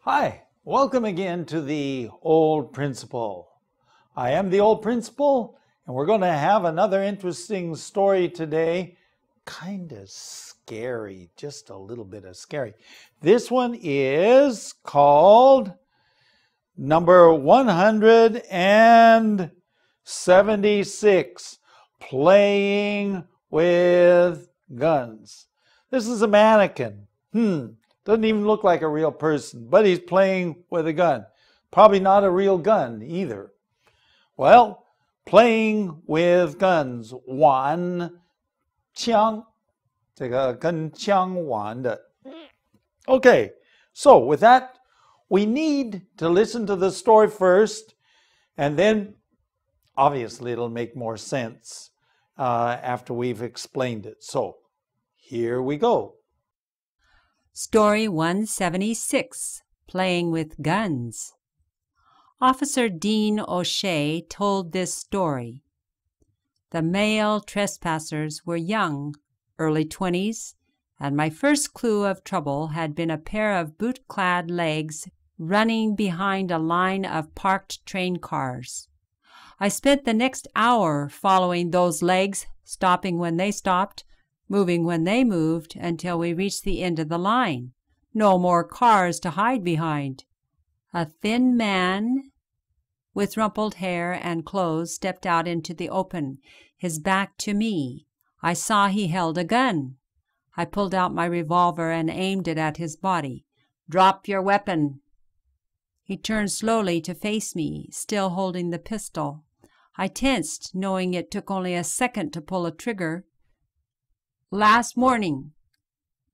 Hi, welcome again to the Old Principal. I am the Old Principal, and we're going to have another interesting story today. Kind of scary, just a little bit of scary. This one is called number 176, Playing with Guns. This is a mannequin. Doesn't even look like a real person, but he's playing with a gun. Probably not a real gun either. Well, playing with guns, 玩枪，这个跟枪玩的。Okay, so with that, we need to listen to the story first, and then obviously it'll make more sense after we've explained it. So here we go. Story 176, Playing with Guns. Officer Dean O'Shea told this story. The male trespassers were young, early 20s, and my first clue of trouble had been a pair of boot-clad legs running behind a line of parked train cars. I spent the next hour following those legs, stopping when they stopped, moving when they moved, until we reached the end of the line. No more cars to hide behind. A thin man with rumpled hair and clothes stepped out into the open, his back to me. I saw he held a gun. I pulled out my revolver and aimed it at his body. "Drop your weapon." He turned slowly to face me, still holding the pistol. I tensed, knowing it took only a second to pull a trigger. "Last morning.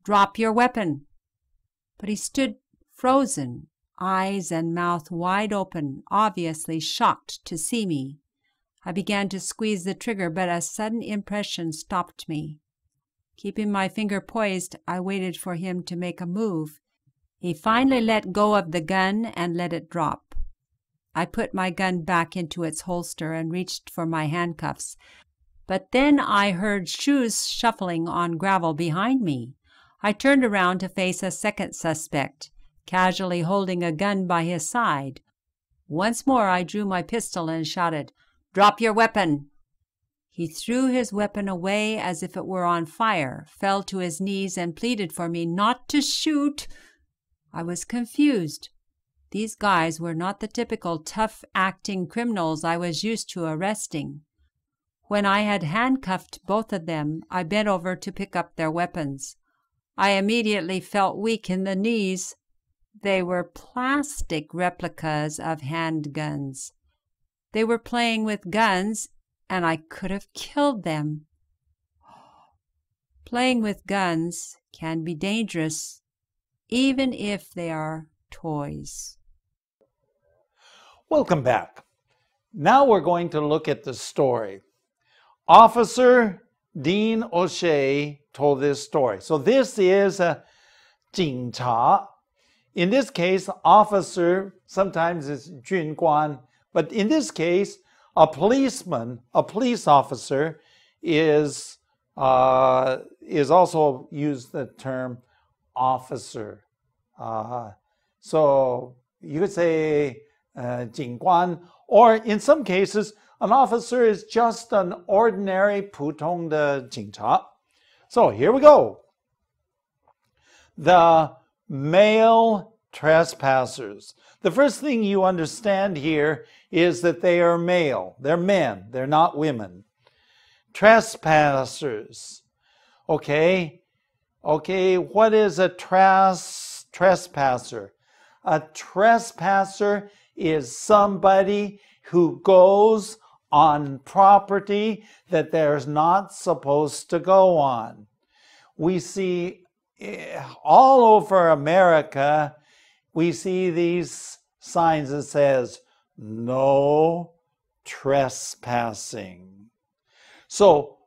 Drop your weapon." But he stood frozen, eyes and mouth wide open, obviously shocked to see me. I began to squeeze the trigger, but a sudden impression stopped me. Keeping my finger poised, I waited for him to make a move. He finally let go of the gun and let it drop. I put my gun back into its holster and reached for my handcuffs. But then I heard shoes shuffling on gravel behind me. I turned around to face a second suspect, casually holding a gun by his side. Once more I drew my pistol and shouted, "Drop your weapon!" He threw his weapon away as if it were on fire, fell to his knees and pleaded for me not to shoot. I was confused. These guys were not the typical tough-acting criminals I was used to arresting. When I had handcuffed both of them, I bent over to pick up their weapons. I immediately felt weak in the knees. They were plastic replicas of handguns. They were playing with guns, and I could have killed them. Playing with guns can be dangerous, even if they are toys. Welcome back. Now we're going to look at the story. Officer Dean O'Shea told this story. So this is a 警察. In this case, officer sometimes is 军官, but in this case, a policeman, a police officer, is also used the term officer. So you could say 警官, or in some cases, an officer is just an ordinary 普通的警察. So here we go. The male trespassers. The first thing you understand here is that they are male. They're men. They're not women. Trespassers. Okay, what is a trespasser? A trespasser is somebody who goes on property that they're not supposed to go on. We see all over America, we see these signs that says, "No trespassing." So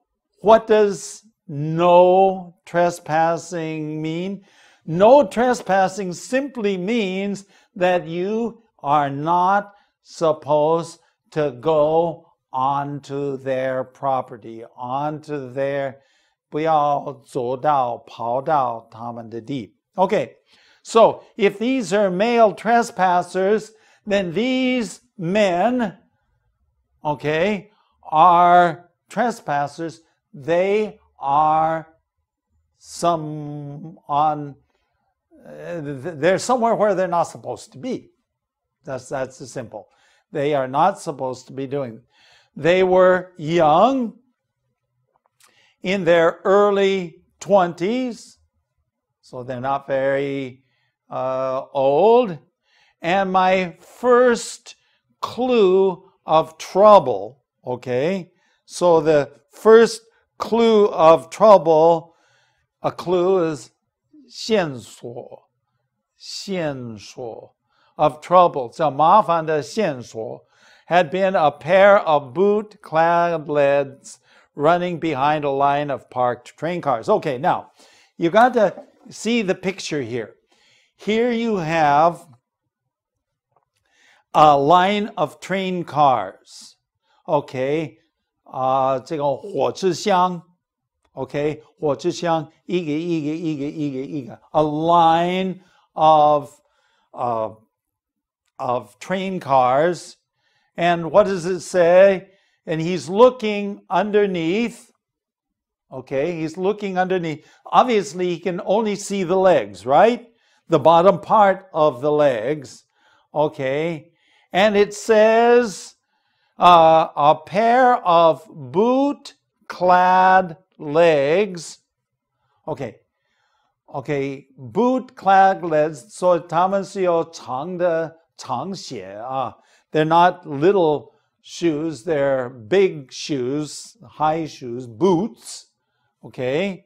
what does no trespassing mean? No trespassing simply means that you are not supposed to go onto their property, onto their 不要走到跑到他们的地. Okay, So if these are male trespassers, then these men, okay, are trespassers. They are they're somewhere where they're not supposed to be. That's simple. They are not supposed to be doing it. They were young, in their early 20s, so they're not very old. And my first clue of trouble, okay? So the first clue of trouble, a clue is 线索of trouble, 叫麻烦的线索, had been a pair of boot-clad legs running behind a line of parked train cars. Okay, now, you got to see the picture here. Here you have a line of train cars. Okay, 这个火车厢 Okay, 火车厢一个 a line of train cars. And what does it say? And he's looking underneath. Okay, he's looking underneath. Obviously, he can only see the legs, right? The bottom part of the legs. Okay, and it says a pair of boot-clad legs. Okay, boot-clad legs. So 他们是有长鞋啊. They're not little shoes, they're big shoes, high shoes, boots. Okay,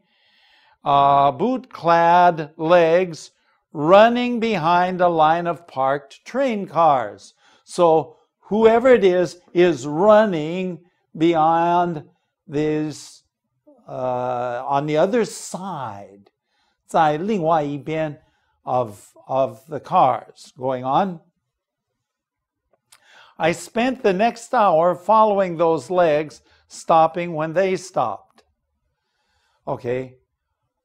boot-clad legs running behind a line of parked train cars. So whoever it is running beyond these, on the other side, 在另外一边 of the cars going on. I spent the next hour following those legs, stopping when they stopped. Okay,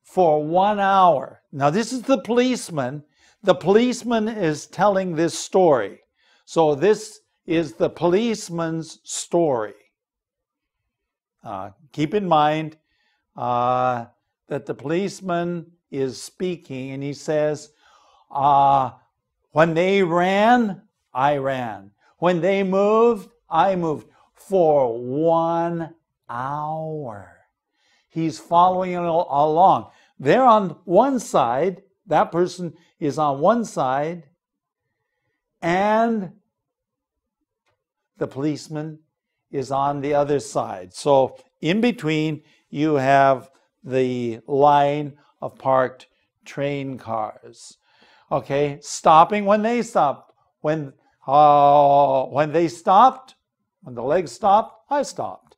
for 1 hour. Now this is the policeman. The policeman is telling this story. So this is the policeman's story. Keep in mind that the policeman is speaking and he says, when they ran, I ran. When they moved, I moved. For 1 hour. He's following along. They're on one side. That person is on one side. And the policeman is on the other side. So in between, you have the line of parked train cars. Okay, stopping when they stopped. When they stopped, when the legs stopped, I stopped.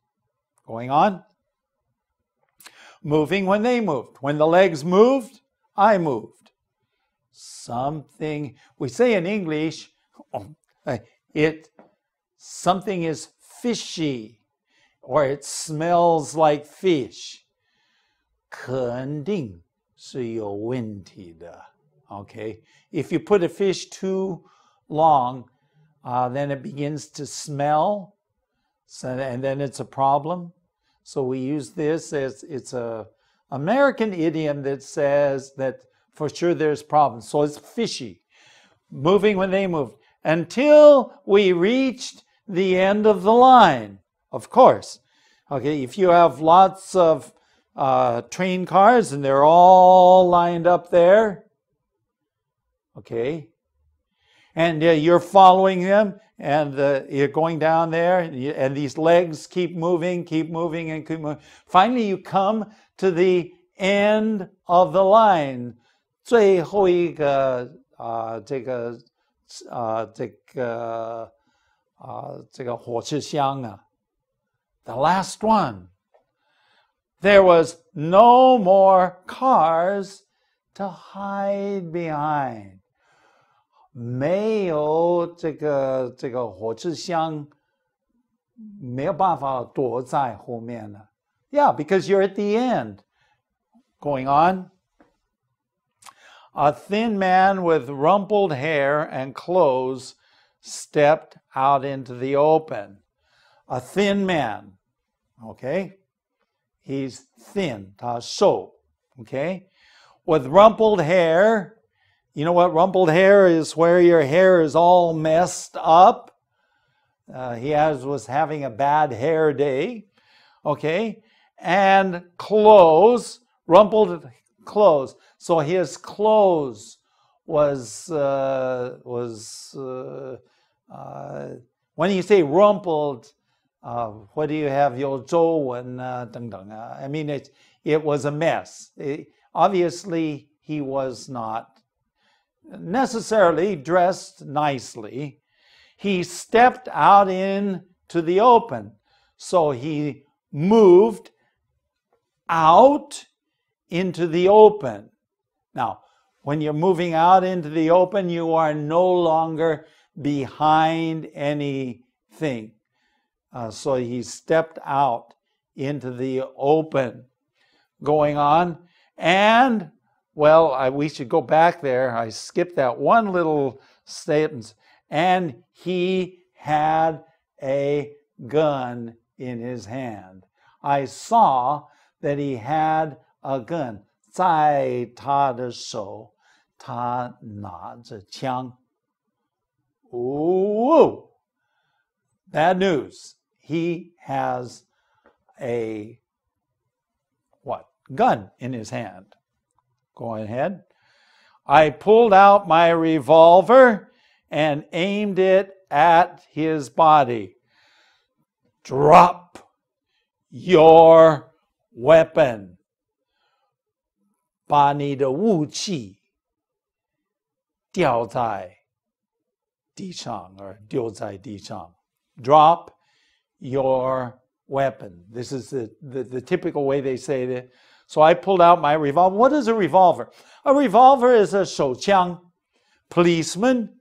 Going on. Moving when they moved. When the legs moved, I moved. Something, we say in English, something is fishy, or it smells like fish. 肯定是有问题的. Okay, if you put a fish too long, then it begins to smell, and then it's a problem. So we use this as it's a American idiom that says that for sure there's problems. So it's fishy. Moving when they moved. Until we reached the end of the line, of course. Okay, if you have lots of train cars and they're all lined up there, okay, and you're following them, and you're going down there, and these legs keep moving, and keep moving. Finally, you come to the end of the line. 最后一个这个火车厢啊, the last one. There was no more cars to hide behind. 没有这个火车厢没有办法躲在后面了. Yeah, because you're at the end. Going on. A thin man with rumpled hair and clothes stepped out into the open. A thin man, okay? He's thin, 他瘦, okay? With rumpled hair. You know what rumpled hair is? Where your hair is all messed up. He was having a bad hair day, okay? And clothes, rumpled clothes. So his clothes was when you say rumpled, what do you have? 有皱纹等等. I mean, it was a mess. Obviously, he was not necessarily dressed nicely. He stepped out into the open. So he moved out into the open. Now, when you're moving out into the open, you are no longer behind anything. So he stepped out into the open. Going on. And, well, we should go back there. I skipped that one little sentence. And he had a gun in his hand. I saw that he had a gun. 在他的手，他拿着枪。Ooh, bad news. He has a gun in his hand. Go ahead. I pulled out my revolver and aimed it at his body. Drop your weapon. 把你的武器掉在地上 or 丢在地上. Drop your weapon. This is the typical way they say it. So I pulled out my revolver. What is a revolver? A revolver is a 手枪. Policeman,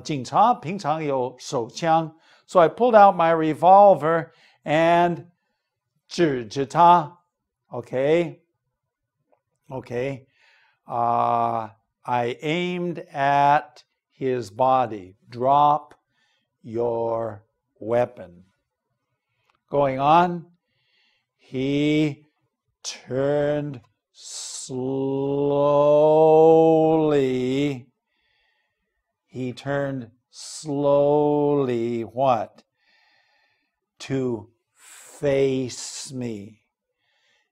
警察平常有手枪. So I pulled out my revolver and 指着他. Okay. I aimed at his body. Drop your weapon. Going on. He turned slowly. What? To face me.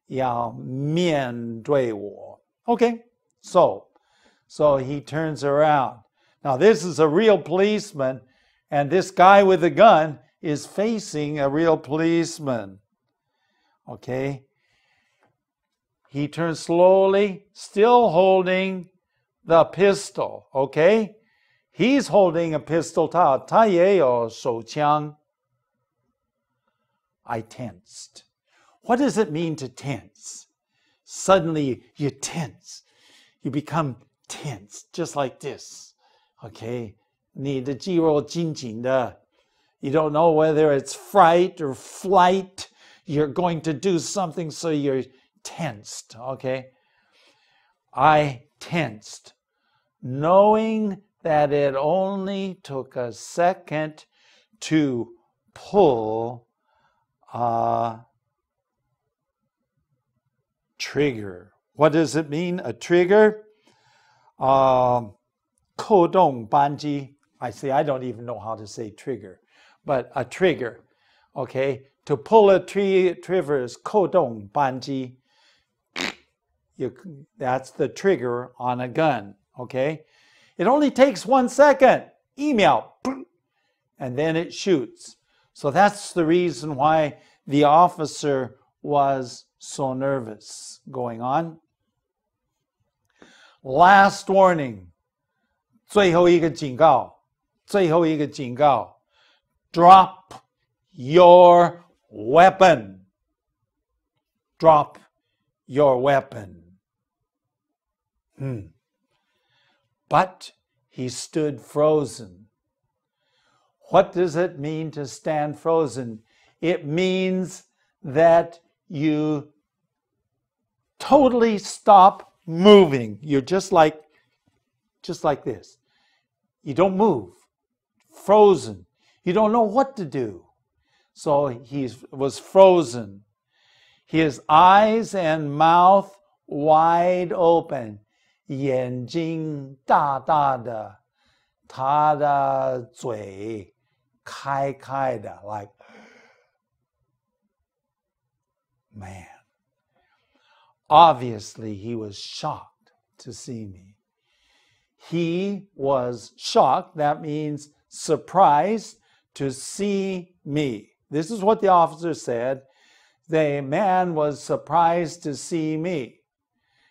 要面对我. Okay, so he turns around. Now this is a real policeman, and this guy with the gun is facing a real policeman. Okay. He turns slowly, still holding the pistol. Okay. He's holding a pistol. 他也有手枪. I tensed. What does it mean to tense? Suddenly you tense. You become tense, just like this. Okay? 你的肌肉紧紧的. You don't know whether it's fright or flight. You're going to do something, so you're tensed. Okay? I tensed, knowing that it only took a second to pull a trigger. What does it mean, a trigger? 扣动扳机. I don't even know how to say trigger, but a trigger. Okay, to pull a trigger is 扣动扳机. That's the trigger on a gun. Okay, it only takes 1 second. 1秒, and then it shoots. So that's the reason why the officer was so nervous. Going on. Last warning. 最后一个警告. Drop your weapon. Drop your weapon. But he stood frozen. What does it mean to stand frozen? It means that you totally stop moving. You're just like this. You don't move. Frozen. You don't know what to do. So he was frozen. His eyes and mouth wide open. 眼睛大大的，他的嘴开开的 like man. Obviously, he was shocked to see me. He was shocked. That means surprised to see me. This is what the officer said. The man was surprised to see me.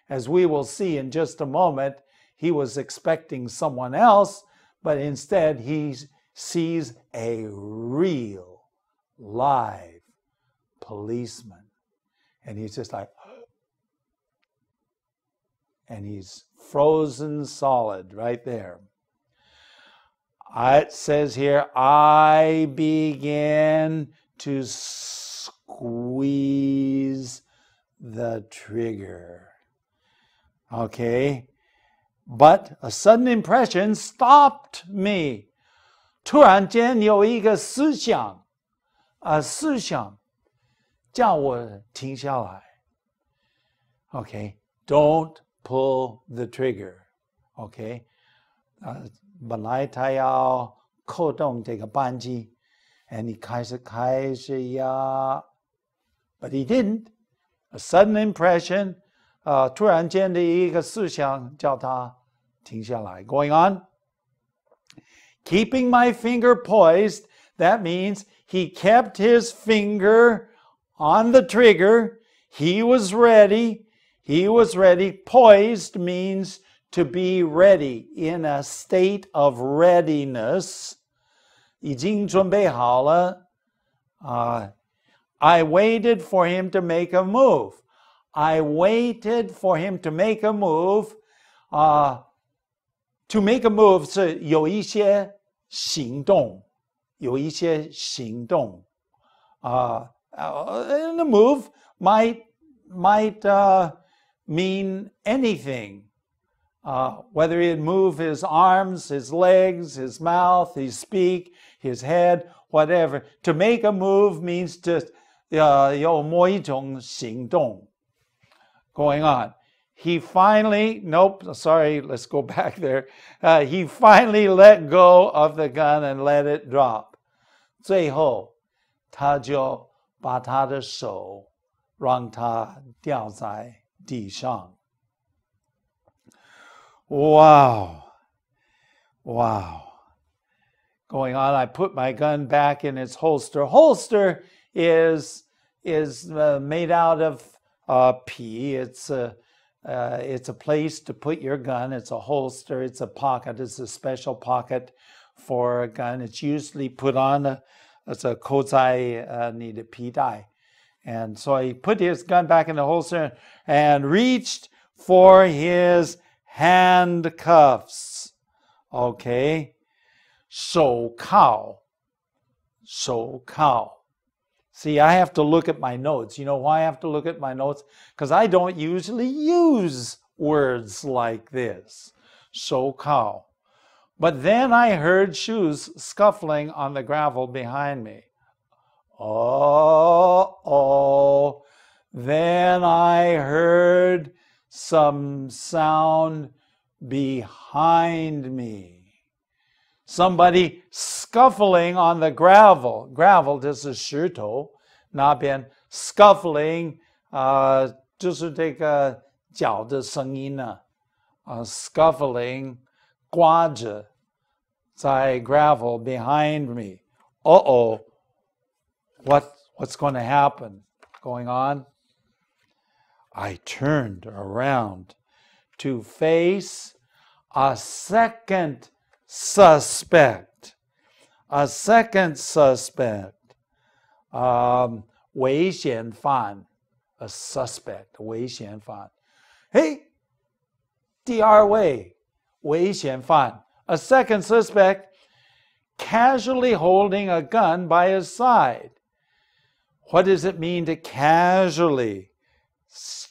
As we will see in just a moment, he was expecting someone else, but instead he sees a real, live policeman. And he's just like, and he's frozen solid right there. It says here, I began to squeeze the trigger. Okay, but a sudden impression stopped me. 突然间有一个思想叫我停下来。Okay, don't pull the trigger. Okay, 本来他要扣动这个扳机， and 你开始压 but he didn't. A sudden impression. 突然间的一个思想叫他停下来。Going on. Keeping my finger poised, that means he kept his finger on the trigger. He was ready. Poised means to be ready, in a state of readiness. 已经准备好了。I waited for him to make a move. I waited for him to make a move. To make a move 是有一些行动。And a move might mean anything. Whether he'd move his arms, his legs, his mouth, his speak, his head, whatever. To make a move means to 有某一种行动。Going on. He finally, let's go back there. He finally let go of the gun and let it drop. 最后，他就把他的手让它掉在地上。Wow. Going on, I put my gun back in its holster. Holster is made out of pea. It's a place to put your gun. It's a holster. It's a pocket. It's a special pocket for a gun. It's usually put on it's a 扣在你的皮带. And so he put his gun back in the holster and reached for his handcuffs. Okay. 手铐. See, I have to look at my notes. You know why I have to look at my notes? Because I don't usually use words like this. 手铐. But then I heard shoes scuffling on the gravel behind me. Then I heard some sound behind me. Somebody scuffling on the gravel. Gravel 就是石头，那边 scuffling 就是这个脚的声音呢。Scuffling 刮着在 gravel behind me. What's going to happen? Going on? I turned around to face a second suspect. 危险犯 a suspect 危险犯 Hey, 第二位危险犯 a second suspect casually holding a gun by his side. What does it mean to casually?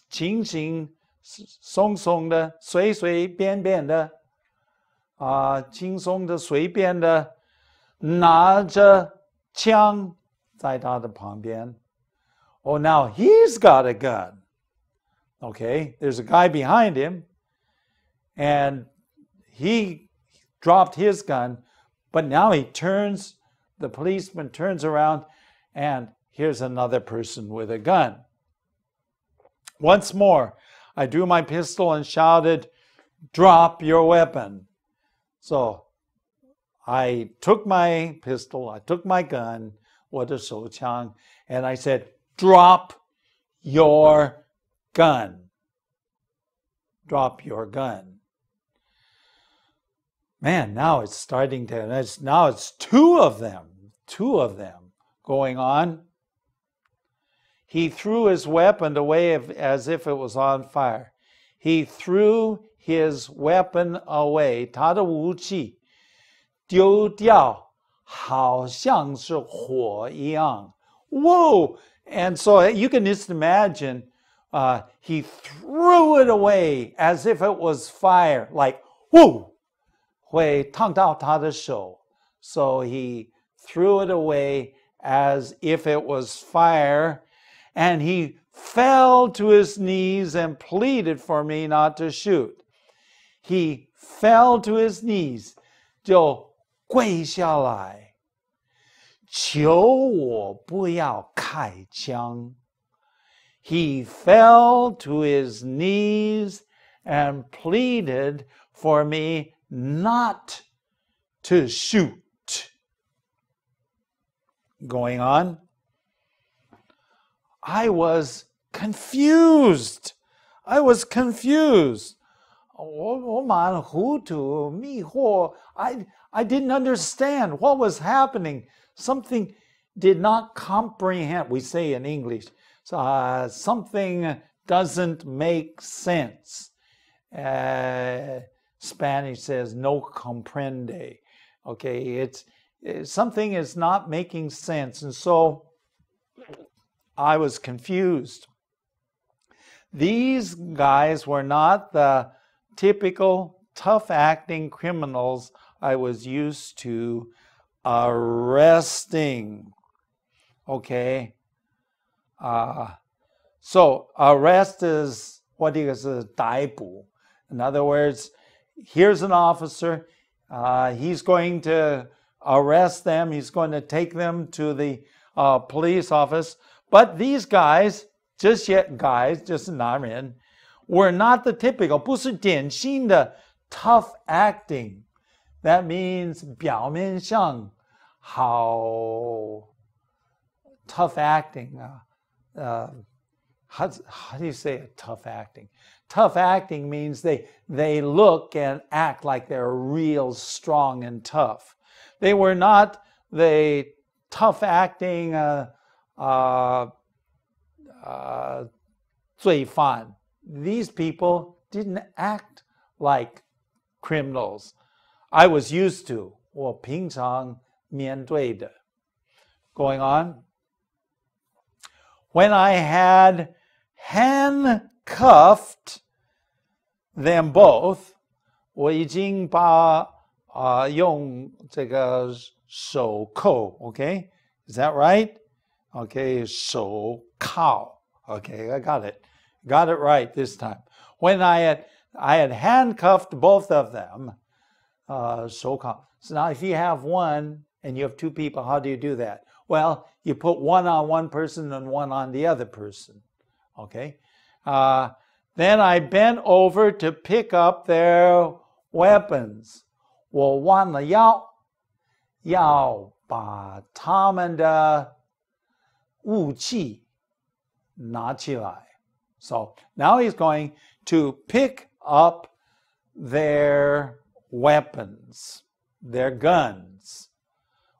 情形松松的、随随便便的轻松的、随便的拿着枪在他的旁边。Oh, now he's got a gun. Okay, there's a guy behind him, and he dropped his gun, but now the policeman turns around, and here's another person with a gun. Once more, I drew my pistol and shouted, "Drop your weapon." So I took my pistol, I took my gun, 我的手枪, and I said, "Drop your gun. Drop your gun." Man, now it's starting to, now it's two of them going on. He threw his weapon away as if it was on fire. He threw his weapon away. 他的武器丢掉，好像是火一样。Whoa! And so you can just imagine he threw it away as if it was fire. Like, whoa! 会烫到他的手。So he threw it away as if it was fire. And he fell to his knees and pleaded for me not to shoot. He fell to his knees, 就跪下来，求我不要开枪。He fell to his knees and pleaded for me not to shoot. Going on. I was confused. 我蛮糊涂，迷惑。I didn't understand what was happening. Something did not comprehend. We say in English, something doesn't make sense. Spanish says no comprende. Okay, something is not making sense, and so I was confused. These guys were not the typical tough-acting criminals I was used to arresting. Okay? So arrest is what is a 逮捕. In other words, here's an officer. He's going to arrest them. He's going to take them to the police office. But these guys, just男人, were not the typical, 不是典型的 tough acting. That means 表面上好 tough acting. How do you say it, tough acting? Tough acting means they look and act like they're real strong and tough. They were not the tough acting 罪犯. These people didn't act like criminals. I was used to. 我平常面对的. Going on. When I had handcuffed them both, 我已经把用这个手铐, okay? Is that right? Okay, 手铐. Okay, I got it. Got it right this time. When I had handcuffed both of them, 手铐. So now if you have one and you have two people, how do you do that? Well, you put one on one person and one on the other person. Okay? Then I bent over to pick up their weapons. 我弯了腰，要把他们的武器拿起来. So now he's going to pick up their weapons, their guns.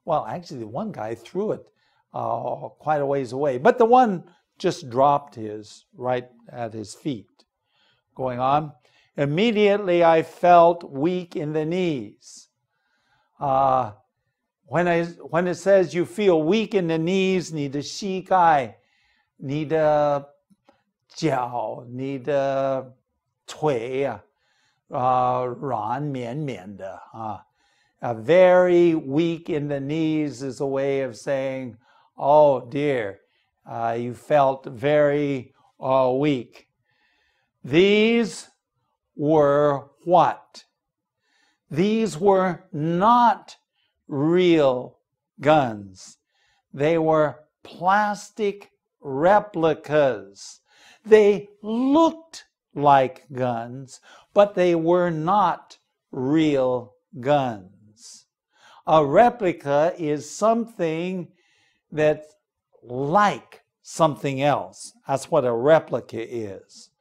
Well, actually, the one guy threw it quite a ways away, but the one just dropped his right at his feet. Going on. Immediately, I felt weak in the knees. When it says you feel weak in the knees, 你的膝盖, 你的脚, 你的腿啊，软绵绵的啊。Very weak in the knees is a way of saying, oh dear, you felt very weak. These were what? These were not real guns. They were plastic replicas. They looked like guns, but they were not real guns. A replica is something that's like something else. That's what a replica is.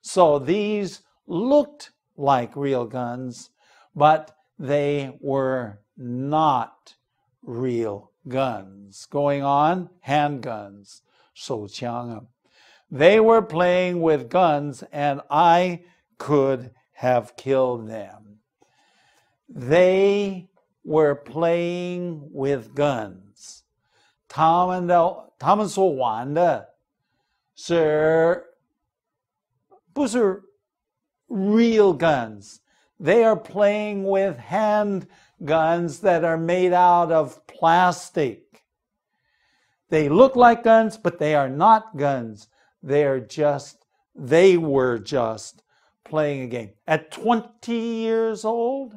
So these looked like real guns, but they were not real guns. Going on, handguns, 手枪啊. They were playing with guns, and I could have killed them. They were playing with guns. 他们所玩的不是 real guns. They are playing with handguns that are made out of plastic. They look like guns, but they are not guns. They were just playing a game. At 20 years old?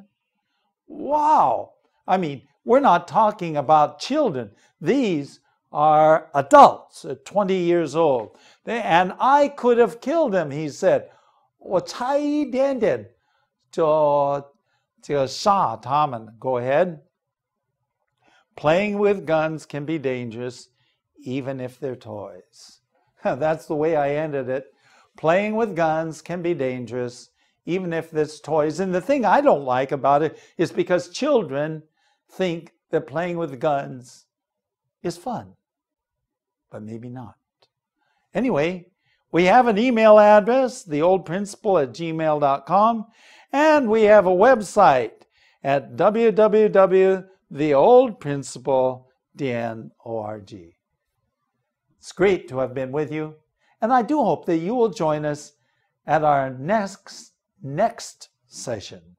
Wow. I mean, we're not talking about children. These are adults at 20 years old. And I could have killed them, he said. 我差一点点就杀他们. Go ahead. Playing with guns can be dangerous, even if they're toys. That's the way I ended it. Playing with guns can be dangerous, even if it's toys. And the thing I don't like about it is because children think that playing with guns is fun, but maybe not. Anyway, we have an email address, theoldprinciple@gmail.com, and we have a website at www.theoldprinciple.org. It's great to have been with you, and I do hope that you will join us at our next session.